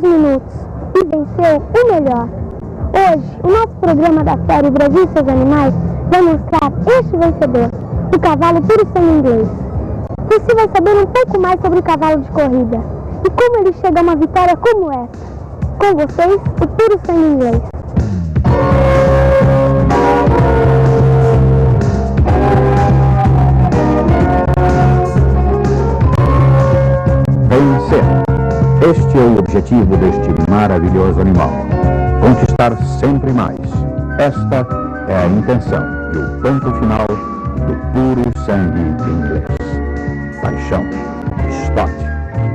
poucos minutos e venceu o melhor. Hoje, o nosso programa da série Brasil e seus animais vai mostrar este vencedor, o cavalo puro sangue inglês. Você vai saber um pouco mais sobre o cavalo de corrida e como ele chega a uma vitória como essa. Com vocês, o puro sangue inglês. Vencer. Este é o objetivo deste maravilhoso animal. Conquistar sempre mais. Esta é a intenção e o ponto final do puro sangue inglês. Paixão, estoque,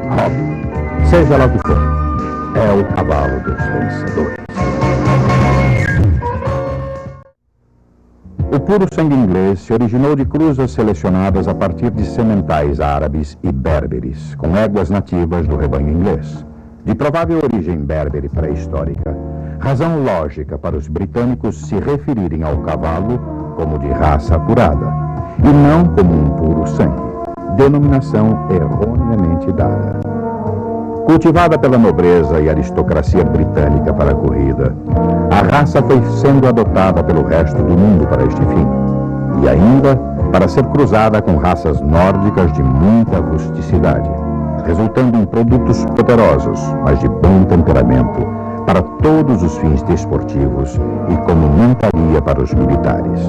hobby, seja lá o que for, é o cavalo dos vencedores. O puro sangue inglês se originou de cruzas selecionadas a partir de sementais árabes e berberes, com éguas nativas do rebanho inglês, de provável origem berbere pré-histórica, razão lógica para os britânicos se referirem ao cavalo como de raça apurada, e não como um puro sangue, denominação erroneamente dada. Cultivada pela nobreza e aristocracia britânica para a corrida, a raça foi sendo adotada pelo resto do mundo para este fim, e ainda para ser cruzada com raças nórdicas de muita rusticidade, resultando em produtos poderosos, mas de bom temperamento, para todos os fins desportivos e como montaria para os militares.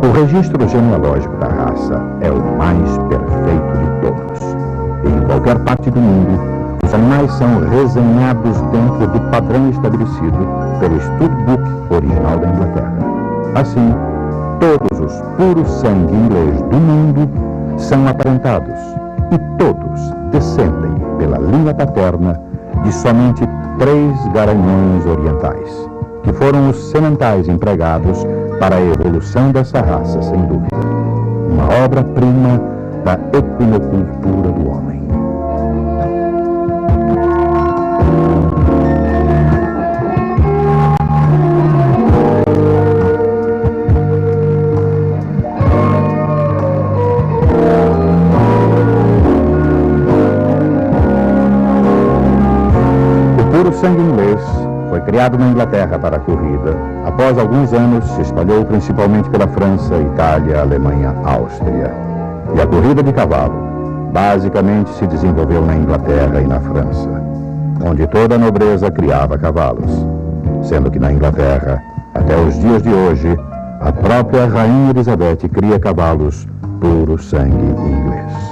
O registro genealógico da raça é o mais perfeito de todos. Em qualquer parte do mundo, os animais são resenhados dentro do padrão estabelecido pelo Studbook original da Inglaterra. Assim, todos os puros sangue inglês do mundo são aparentados e todos descendem pela linha paterna de somente 3 garanhões orientais, que foram os sementais empregados para a evolução dessa raça, sem dúvida. Uma obra-prima da equinocultura do homem. O sangue inglês foi criado na Inglaterra para a corrida. Após alguns anos, se espalhou principalmente pela França, Itália, Alemanha, Áustria. E a corrida de cavalo basicamente se desenvolveu na Inglaterra e na França, onde toda a nobreza criava cavalos, sendo que na Inglaterra, até os dias de hoje, a própria Rainha Elizabeth cria cavalos puro sangue inglês.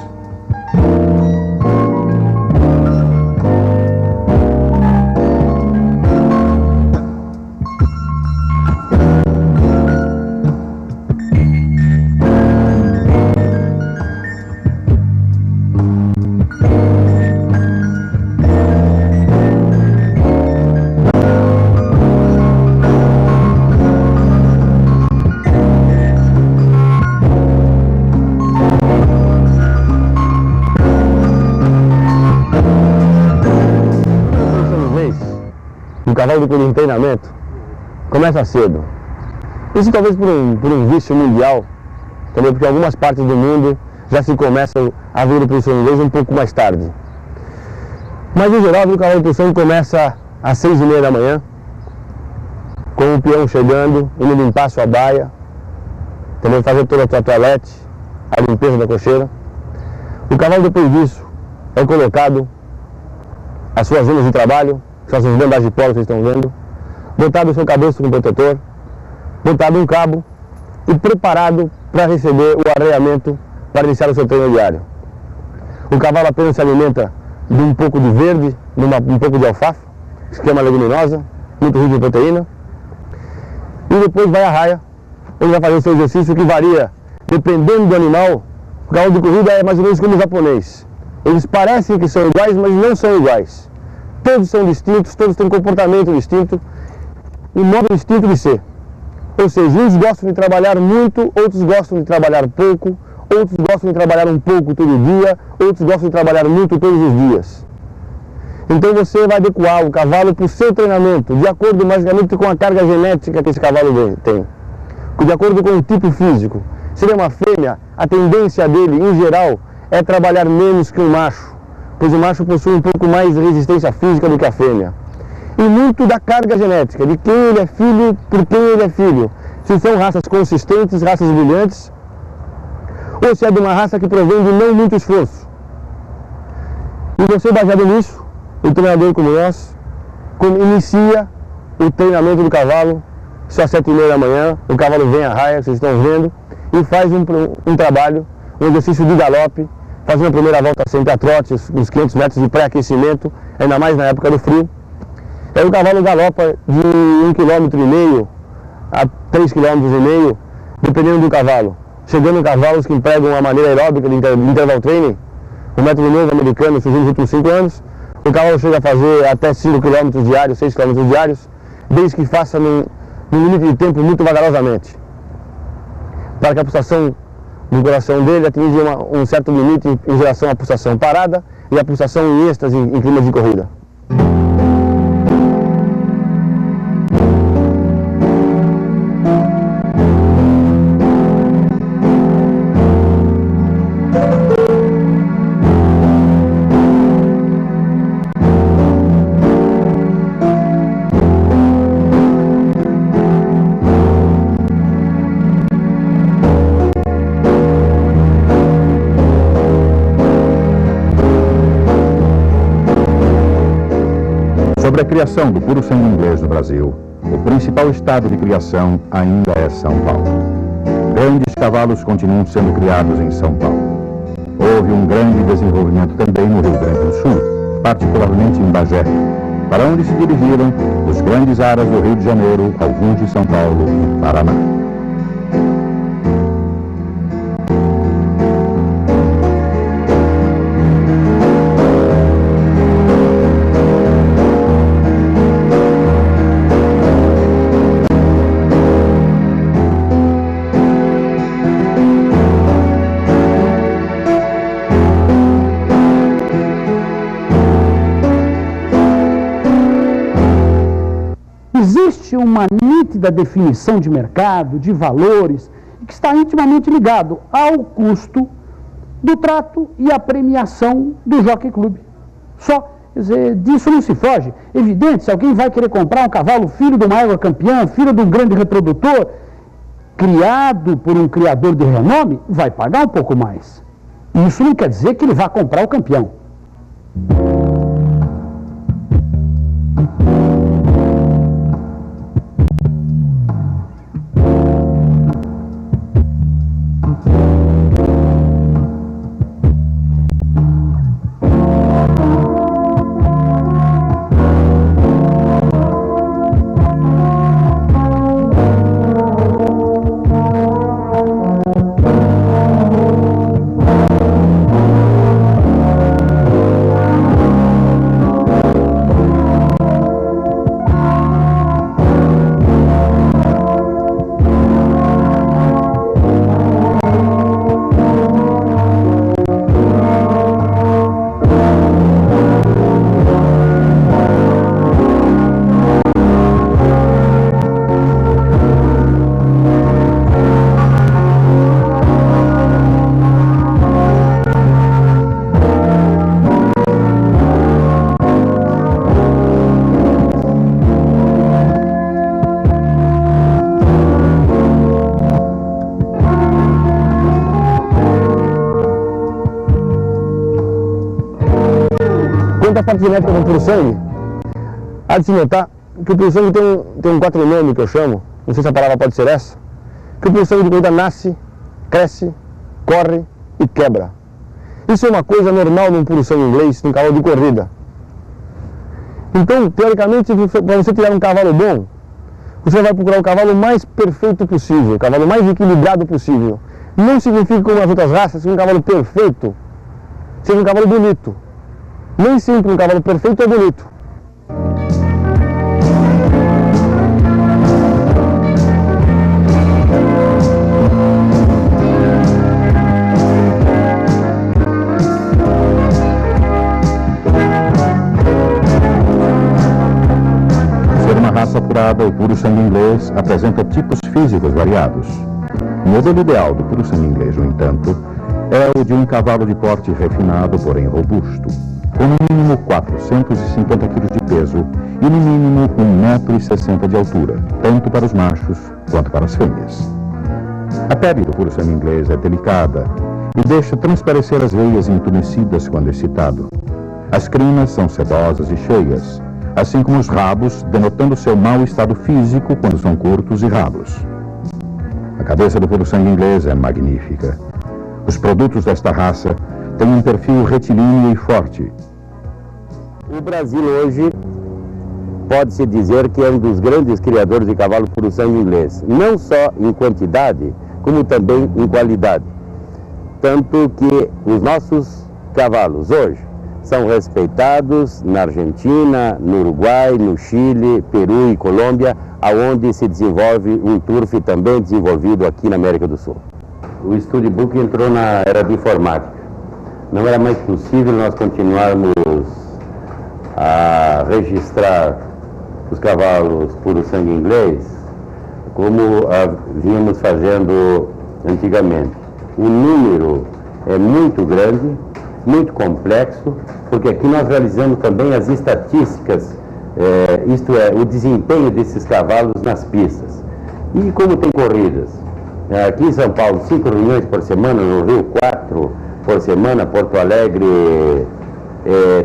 O cavalo de treinamento começa cedo. Isso talvez por um vício mundial, também porque algumas partes do mundo já se começam a vir para o sangue inglês um pouco mais tarde. Mas em geral o cavalo de sangue começa às 6h30 da manhã, com o peão chegando, indo limpar a sua baia, também fazer toda a sua toalete, a limpeza da cocheira. O cavalo depois disso é colocado às suas zonas de trabalho, são essas bandagens de polo que vocês estão vendo, botado o seu cabeço com protetor, botado um cabo e preparado para receber o arreamento para iniciar o seu treino diário. O cavalo apenas se alimenta de um pouco de verde, um pouco de alfafa, esquema leguminosa, muito rico em proteína, e depois vai à raia, onde vai fazer o seu exercício que varia, dependendo do animal. O cavalo de corrida é mais ou menos como o japonês. Eles parecem que são iguais, mas não são iguais. Todos são distintos, todos têm comportamento distinto e modo distinto de ser. Ou seja, uns gostam de trabalhar muito, outros gostam de trabalhar pouco, outros gostam de trabalhar um pouco todo dia, outros gostam de trabalhar muito todos os dias. Então você vai adequar o cavalo para o seu treinamento, de acordo basicamente com a carga genética que esse cavalo tem, de acordo com o tipo físico. Se ele é uma fêmea, a tendência dele, em geral, é trabalhar menos que um macho, pois o macho possui um pouco mais de resistência física do que a fêmea. E muito da carga genética, de quem ele é filho, por quem ele é filho. Se são raças consistentes, raças brilhantes, ou se é de uma raça que provém de não muito esforço. E você, baseado nisso, o treinador como nós, inicia o treinamento do cavalo, só às 7h30 da manhã, o cavalo vem à raia, vocês estão vendo, e faz um trabalho, um exercício de galope, faz uma primeira volta sempre a trote, uns 500 metros de pré-aquecimento, ainda mais na época do frio. Aí o cavalo galopa de 1,5 km a 3,5 km, dependendo do cavalo. Chegando cavalos que empregam a maneira aeróbica de interval training, o método novo americano surgiu nos últimos 5 anos, o cavalo chega a fazer até 5 km diários, 6 km diários, desde que faça num limite de tempo muito vagarosamente, para que a pulsação do coração dele atinja um certo limite em relação à pulsação parada e a pulsação em êxtase em climas de corrida. Sobre a criação do puro sangue inglês no Brasil, o principal estado de criação ainda é São Paulo. Grandes cavalos continuam sendo criados em São Paulo. Houve um grande desenvolvimento também no Rio Grande do Sul, particularmente em Bagé, para onde se dirigiram os grandes aras do Rio de Janeiro, alguns de São Paulo e Paraná. Existe uma nítida definição de mercado, de valores, que está intimamente ligado ao custo do trato e à premiação do Jockey Club. Só, quer dizer, disso não se foge. Evidente, se alguém vai querer comprar um cavalo filho de uma égua campeã, filho de um grande reprodutor, criado por um criador de renome, vai pagar um pouco mais. Isso não quer dizer que ele vá comprar o campeão. Quanto à parte genética do puro sangue, há de se notar que o puro sangue tem um quatronome que eu chamo, não sei se a palavra pode ser essa, que o puro sangue de corrida nasce, cresce, corre e quebra. Isso é uma coisa normal num puro sangue inglês, num cavalo de corrida. Então, teoricamente, para você tirar um cavalo bom, você vai procurar o cavalo mais perfeito possível, o cavalo mais equilibrado possível. Não significa, como as outras raças, que um cavalo perfeito seja um cavalo bonito. Nem sempre um cavalo perfeito é bonito. Ser uma raça apurada, o puro sangue inglês apresenta tipos físicos variados. O modelo ideal do puro sangue inglês, no entanto, é o de um cavalo de porte refinado, porém robusto. com no mínimo 450 kg de peso e no mínimo 1,60 m de altura, tanto para os machos quanto para as fêmeas. A pele do puro sangue inglês é delicada e deixa transparecer as veias entumecidas quando excitado. As crinas são sedosas e cheias, assim como os rabos, denotando seu mau estado físico quando são curtos e ralos. A cabeça do puro sangue inglês é magnífica. Os produtos desta raça têm um perfil retilíneo e forte. O Brasil hoje pode-se dizer que é um dos grandes criadores de cavalo puro sangue inglês, não só em quantidade, como também em qualidade. Tanto que os nossos cavalos hoje são respeitados na Argentina, no Uruguai, no Chile, Peru e Colômbia, aonde se desenvolve um turf também desenvolvido aqui na América do Sul. O Studbook entrou na era de informática. Não era mais possível nós continuarmos a registrar os cavalos puro sangue inglês como vínhamos fazendo antigamente. O número é muito grande, muito complexo, porque aqui nós realizamos também as estatísticas, isto é, o desempenho desses cavalos nas pistas. E como tem corridas? Aqui em São Paulo, 5 reuniões por semana, no Rio 4 por semana, Porto Alegre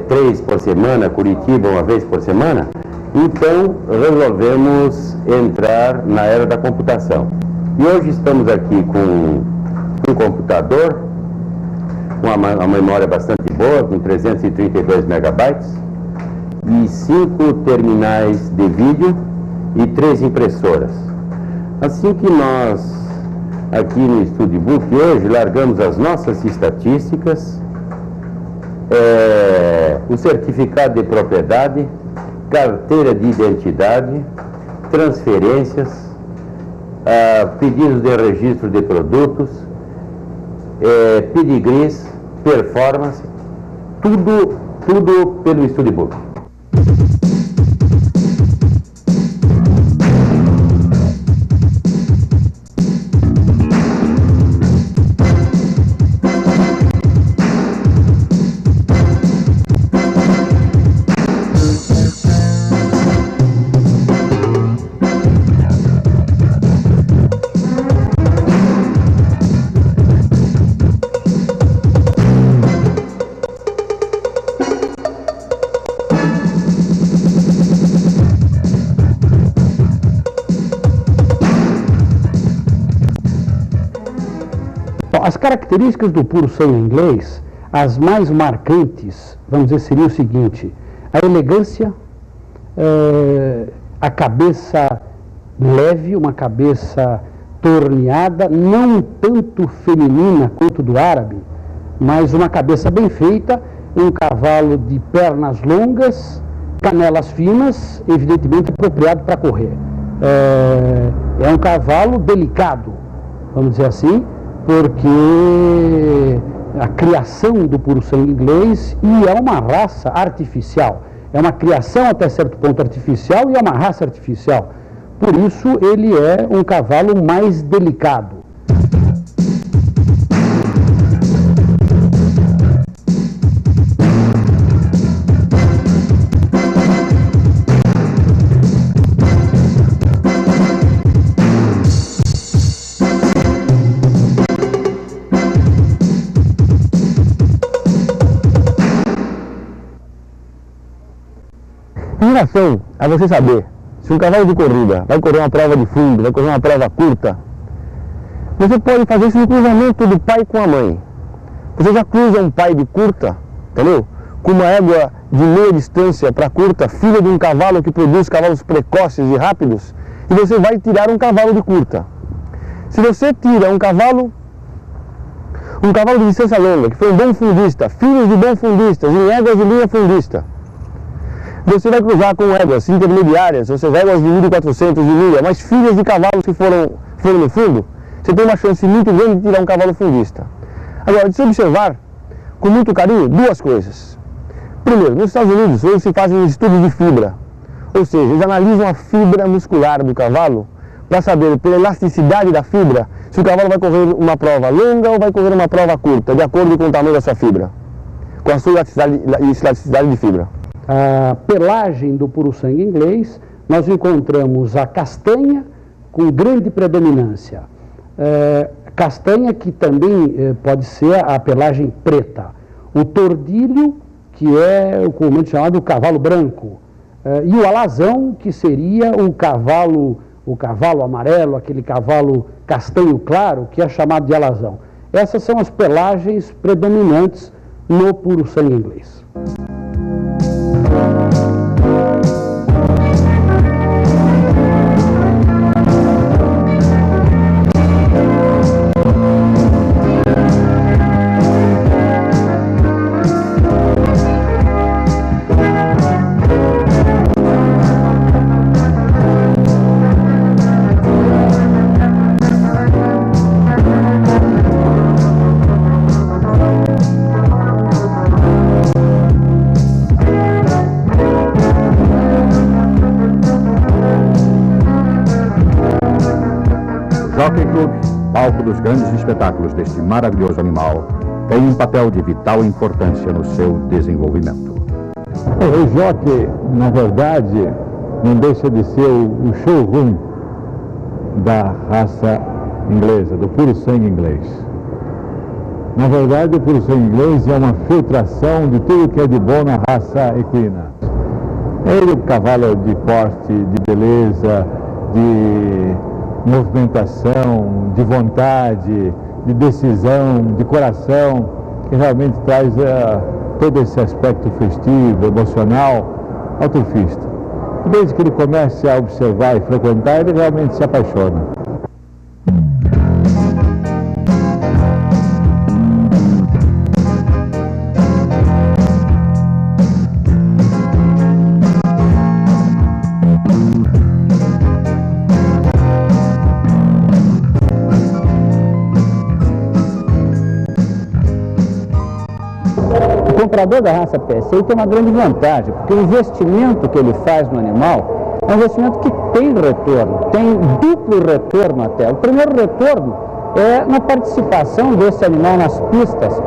3 por semana, Curitiba 1 vez por semana. Então resolvemos entrar na era da computação. E hoje estamos aqui com um computador, com uma memória bastante boa, com 332 megabytes, e 5 terminais de vídeo e 3 impressoras. Assim que nós, aqui no Studbook, hoje largamos as nossas estatísticas, o certificado de propriedade, carteira de identidade, transferências, pedidos de registro de produtos, pedigrees, performance, tudo pelo Studbook. As características do puro sangue inglês, as mais marcantes, vamos dizer, seria o seguinte: a elegância, a cabeça leve, uma cabeça torneada, não tanto feminina quanto do árabe, mas uma cabeça bem feita, um cavalo de pernas longas, canelas finas, evidentemente apropriado para correr. É um cavalo delicado, vamos dizer assim, porque a criação do puro sangue inglês, e é uma raça artificial, é uma criação até certo ponto artificial e é uma raça artificial, por isso ele é um cavalo mais delicado. Em relação a você saber se um cavalo de corrida vai correr uma prova de fundo, vai correr uma prova curta, você pode fazer isso no cruzamento do pai com a mãe. Você já cruza um pai de curta, entendeu? Com uma égua de meia distância para curta, filha de um cavalo que produz cavalos precoces e rápidos, e você vai tirar um cavalo de curta. Se você tira um cavalo de distância longa, que foi um bom fundista, filhos de bons fundistas, em éguas de linha fundista, você vai cruzar com éguas intermediárias, ou seja, éguas de 1.400 de milha, mas filhas de cavalos que foram no fundo, você tem uma chance muito grande de tirar um cavalo fundista. Agora, de se observar com muito carinho duas coisas. Primeiro, nos Estados Unidos, hoje se fazem estudos de fibra, ou seja, eles analisam a fibra muscular do cavalo para saber, pela elasticidade da fibra, se o cavalo vai correr uma prova longa ou vai correr uma prova curta, de acordo com o tamanho da sua fibra. com a sua elasticidade de fibra. A pelagem do puro-sangue inglês, nós encontramos a castanha com grande predominância. Castanha que também pode ser a pelagem preta. O tordilho, que é o comumente chamado cavalo branco. E o alazão, que seria o cavalo amarelo, aquele cavalo castanho claro, que é chamado de alazão. Essas são as pelagens predominantes no puro-sangue inglês. Jockey Club, palco dos grandes espetáculos deste maravilhoso animal, tem um papel de vital importância no seu desenvolvimento. O jockey, na verdade, não deixa de ser o showroom da raça inglesa, do puro sangue inglês. Na verdade, o puro sangue inglês é uma filtração de tudo que é de bom na raça equina. Ele é um cavalo de porte, de beleza, de movimentação, de vontade, de decisão, de coração, que realmente traz todo esse aspecto festivo, emocional ao turfista. Desde que ele comece a observar e frequentar, ele realmente se apaixona. O comprador da raça PSA tem uma grande vantagem, porque o investimento que ele faz no animal é um investimento que tem retorno, tem duplo retorno até. O primeiro retorno é na participação desse animal nas pistas,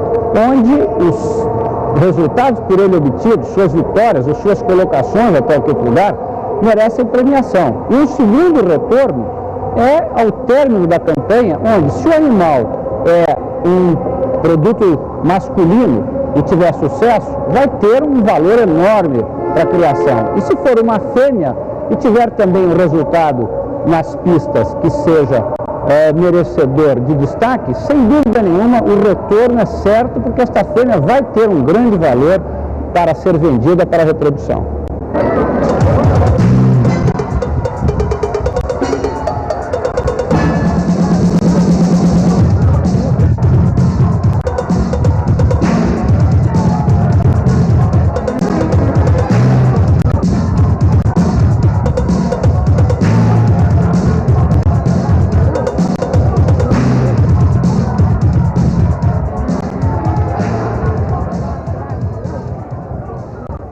onde os resultados por ele obtidos, suas vitórias ou suas colocações até o quinto lugar, merecem premiação. E o segundo retorno é ao término da campanha, onde se o animal é um produto masculino e tiver sucesso, vai ter um valor enorme para a criação. E se for uma fêmea e tiver também um resultado nas pistas que seja merecedor de destaque, sem dúvida nenhuma o retorno é certo, porque esta fêmea vai ter um grande valor para ser vendida para a reprodução.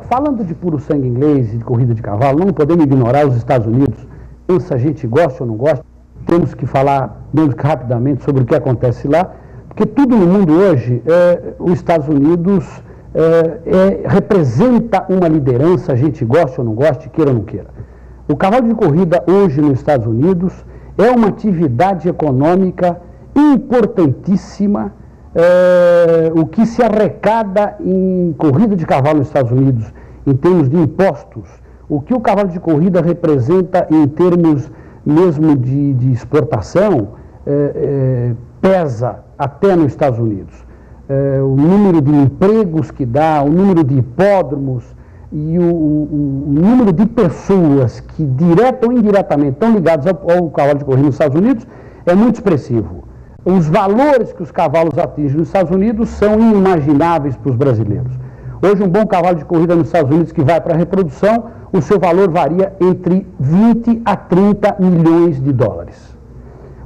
Falando de puro sangue inglês e de corrida de cavalo, não podemos ignorar os Estados Unidos. Se a gente gosta ou não gosta, temos que falar menos rapidamente sobre o que acontece lá, porque tudo no mundo hoje, os Estados Unidos representa uma liderança, a gente gosta ou não gosta, queira ou não queira. O cavalo de corrida hoje nos Estados Unidos é uma atividade econômica importantíssima. O que se arrecada em corrida de cavalo nos Estados Unidos, em termos de impostos, o que o cavalo de corrida representa em termos mesmo de exportação, pesa até nos Estados Unidos. O número de empregos que dá, o número de hipódromos e o número de pessoas que direta ou indiretamente estão ligadas ao cavalo de corrida nos Estados Unidos é muito expressivo. Os valores que os cavalos atingem nos Estados Unidos são inimagináveis para os brasileiros. Hoje, um bom cavalo de corrida nos Estados Unidos que vai para a reprodução, o seu valor varia entre 20 a 30 milhões de dólares.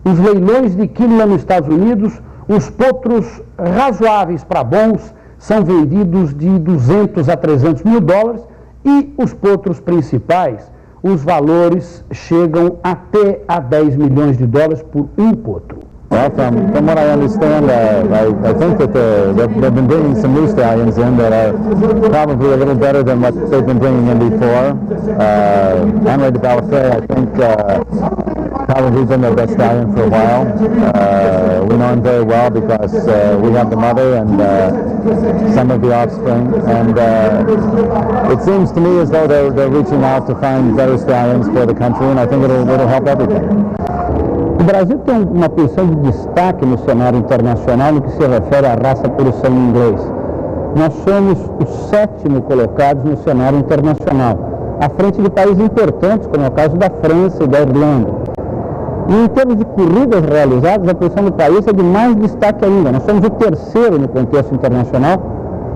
Os leilões de quilha nos Estados Unidos, os potros razoáveis para bons, são vendidos de 200 a 300 mil dólares e os potros principais, os valores chegam até a 10 milhões de dólares por um potro. Well, from what I understand, I think that they've been bringing some new stallions in that are probably a little better than what they've been bringing in before. Henry de Balafré, I think, probably been their best stallion for a while. We know him very well because we have the mother and some of the offspring, and it seems to me as though they're reaching out to find better stallions for the country, and I think it'll help everything. O Brasil tem uma posição de destaque no cenário internacional no que se refere à raça puro sangue inglês. Nós somos os 7º colocados no cenário internacional, à frente de países importantes, como é o caso da França e da Irlanda. E em termos de corridas realizadas, a posição do país é de mais destaque ainda. Nós somos o 3º no contexto internacional,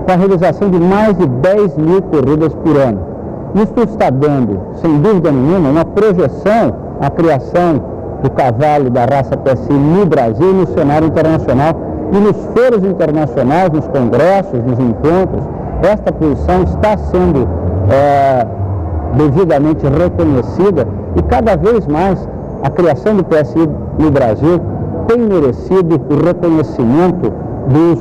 com a realização de mais de 10 mil corridas por ano. Isso está dando, sem dúvida nenhuma, uma projeção à criação do cavalo da raça PSI no Brasil e no cenário internacional e nos fóruns internacionais, nos congressos, nos encontros. Esta posição está sendo devidamente reconhecida e cada vez mais a criação do PSI no Brasil tem merecido o reconhecimento dos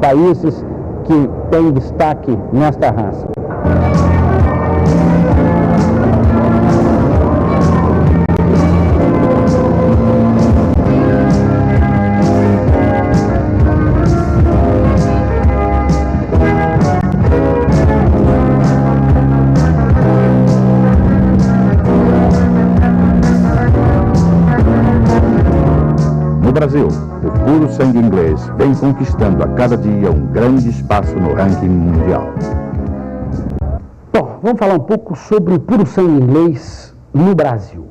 países que têm destaque nesta raça. No Brasil, o puro sangue inglês vem conquistando a cada dia um grande espaço no ranking mundial. Bom, vamos falar um pouco sobre o puro sangue inglês no Brasil.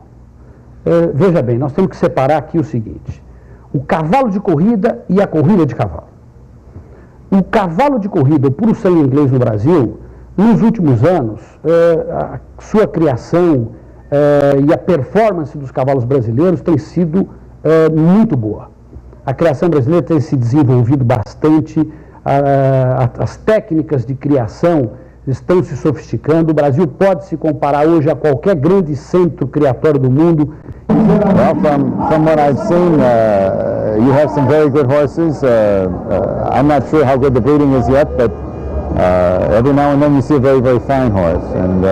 Veja bem, nós temos que separar aqui o seguinte: o cavalo de corrida e a corrida de cavalo. O cavalo de corrida, o puro sangue inglês no Brasil, nos últimos anos, a sua criação e a performance dos cavalos brasileiros tem sido muito boa. A criação brasileira tem se desenvolvido bastante, as técnicas de criação estão se sofisticando. O Brasil pode se comparar hoje a qualquer grande centro criatório do mundo. Well, from what I've seen, you have some very good horses. I'm not sure how good the breeding is yet, but every now and then you see a very, very fine horse. And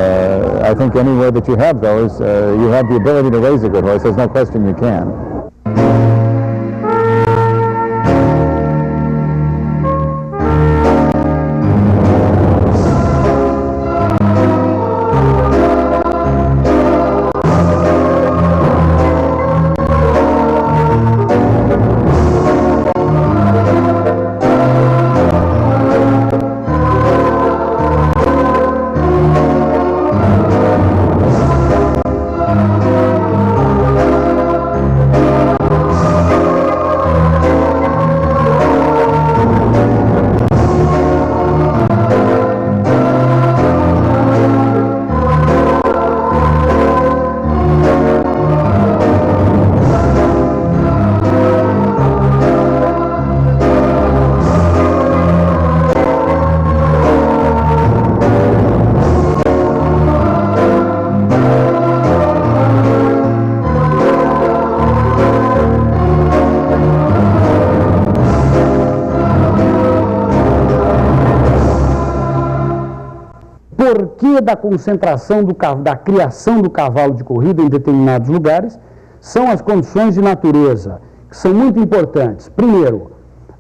I think anywhere that you have those, you have the ability to raise a good horse. There's no question you can. Porquê da concentração da criação do cavalo de corrida em determinados lugares são as condições de natureza, que são muito importantes. Primeiro,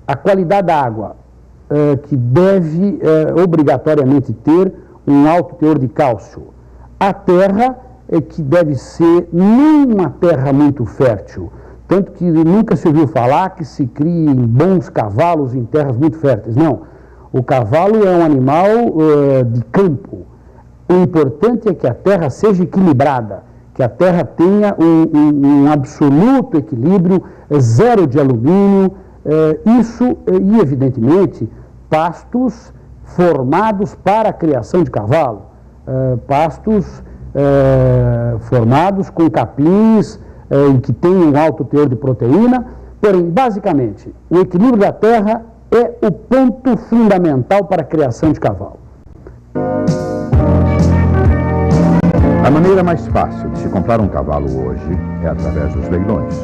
a qualidade da água, que deve obrigatoriamente ter um alto teor de cálcio. A terra, que deve ser numa terra muito fértil, tanto que nunca se ouviu falar que se criem bons cavalos em terras muito férteis. Não. O cavalo é um animal de campo. O importante é que a terra seja equilibrada, que a terra tenha um absoluto equilíbrio, zero de alumínio, e evidentemente pastos formados para a criação de cavalo, pastos formados com capins que tenham um alto teor de proteína. Porém, basicamente, o equilíbrio da terra é o ponto fundamental para a criação de cavalo. A maneira mais fácil de se comprar um cavalo hoje é através dos leilões.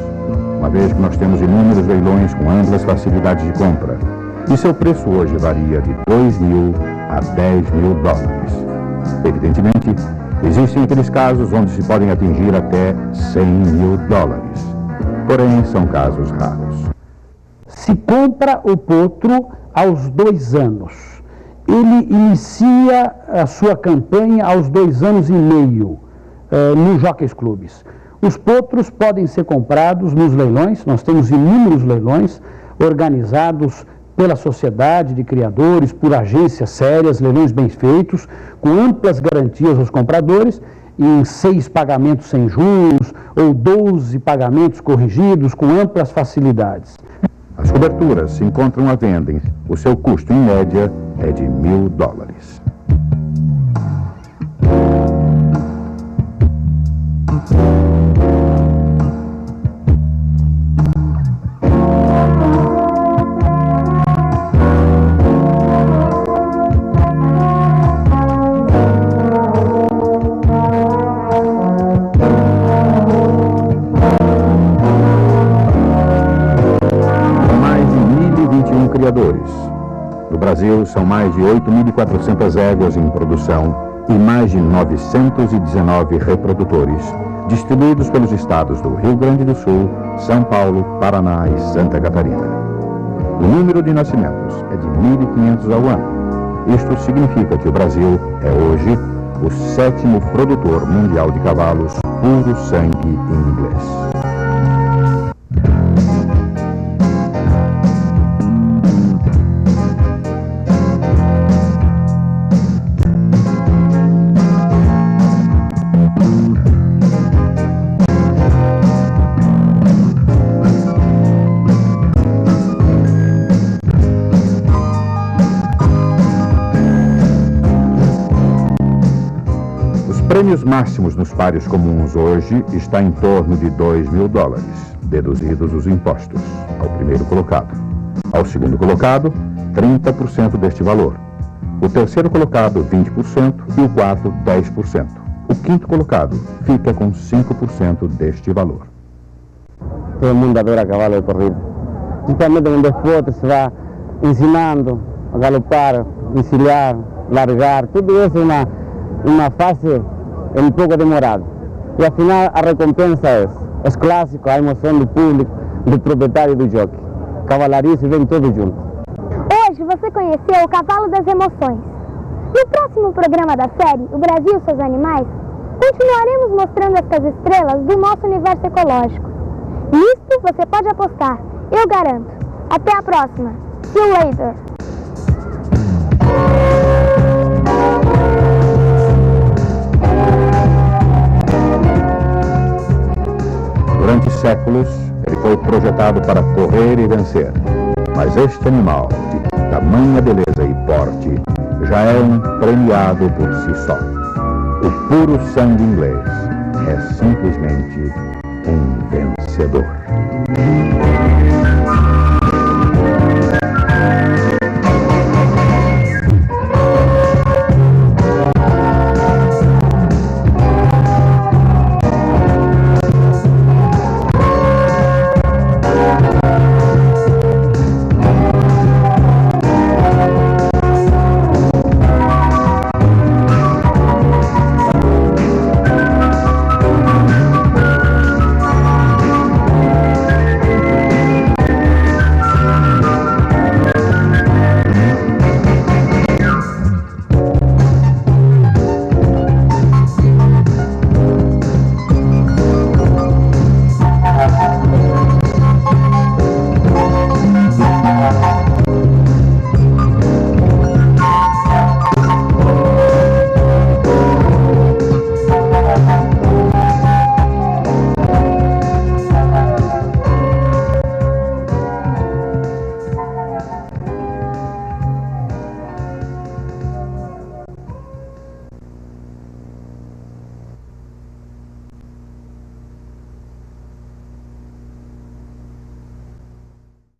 uma vez que nós temos inúmeros leilões com amplas facilidades de compra, e seu preço hoje varia de 2.000 a 10.000 dólares. Evidentemente, existem aqueles casos onde se podem atingir até 100.000 dólares, porém são casos raros. Se compra o potro aos 2 anos. Ele inicia a sua campanha aos 2 anos e meio nos Jockeys Clubes. Os potros podem ser comprados nos leilões, nós temos inúmeros leilões organizados pela sociedade de criadores, por agências sérias, leilões bem feitos, com amplas garantias aos compradores, em 6 pagamentos sem juros ou 12 pagamentos corrigidos com amplas facilidades. As coberturas se encontram à venda. O seu custo, em média, é de 1.000 dólares. No Brasil, são mais de 8.400 éguas em produção e mais de 919 reprodutores, distribuídos pelos estados do Rio Grande do Sul, São Paulo, Paraná e Santa Catarina. O número de nascimentos é de 1.500 ao ano. Isto significa que o Brasil é hoje o 7º produtor mundial de cavalos puro sangue inglês. Os prêmios máximos nos páreos comuns hoje está em torno de 2.000 dólares, deduzidos os impostos, ao primeiro colocado. Ao segundo colocado, 30% deste valor. O terceiro colocado, 20% e o quarto, 10%. O quinto colocado fica com 5% deste valor. Todo mundo adora cavalo de corrida. Principalmente onde o potro se vai ensinando a galopar, encilhar, largar, tudo isso é uma fase um pouco demorada. E afinal a recompensa é clássico, a emoção do público, do proprietário do jockey. Cavalarice vem tudo junto. Hoje você conheceu o Cavalo das Emoções. No próximo programa da série, O Brasil e seus Animais, continuaremos mostrando estas estrelas do nosso universo ecológico. Nisto você pode apostar, eu garanto. Até a próxima. See you later. Durante séculos, ele foi projetado para correr e vencer. Mas este animal, de tamanha beleza e porte, já é um premiado por si só. O puro sangue inglês é simplesmente um vencedor.